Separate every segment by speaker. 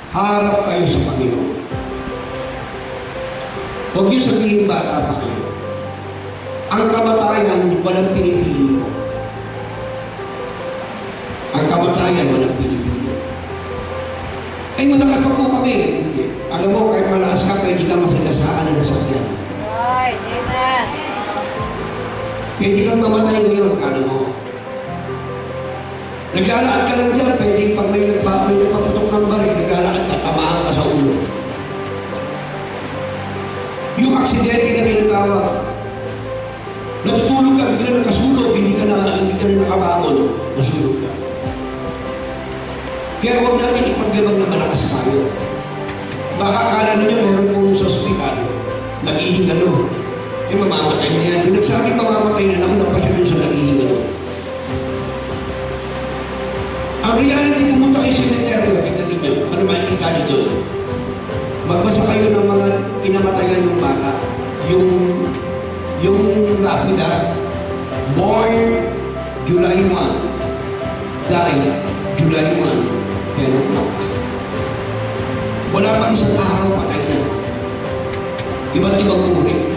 Speaker 1: Harap kayo sa Panginoon. Huwag niyo sabihin bata pa kayo. Ang kamatayan, walang pinipili po. Ang kamatayan, walang pinipili. Ay, malakas pa po kami. Hindi. Alam mo, kahit malakas ka, pwede ka masigasaan ng nasakyan.
Speaker 2: Right, amen.
Speaker 1: Pwede kang mamatay ngayon, alam mo. Naglalakad ka lang dyan, pwede pag may nagpaputok ng barik, naglalakad ka, tamaan ka sa ulo. Yung aksidente na tinatawag, natutulog ka, bigla nagkasulog, hindi ka na nakabangon, nasulog ka. Kaya huwag natin ipagdamag na malakas tayo. Baka akala ninyo meron po sa ospital, nag-ihingalo. Eh, mamamatay na yan. Yung nagsabing mamamatay na naman, napasyon yun sa nag-ihingalo. Ang reality, pumunta kayo sa cemetery, tignan ninyo, ano makikita nyo doon? Magbasa kayo ng mga kinamatayan ng bata. Yung lapida, born July 1, died July 1, 10 o'clock. Wala pa isang araw, patay na. Iba't ibang uri.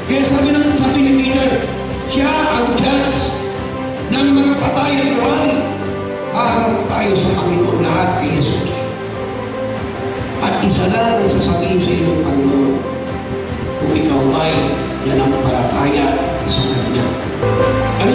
Speaker 1: Kaya sabi ni Peter, siya ang judge ng mga patay at buhay. Harap tayo sa Panginoon lahat kay Jesus. At isa lang ang sasabihin sa iyo ng Panginoon, kung ikaw ay nanampalataya sa Kanya. Ano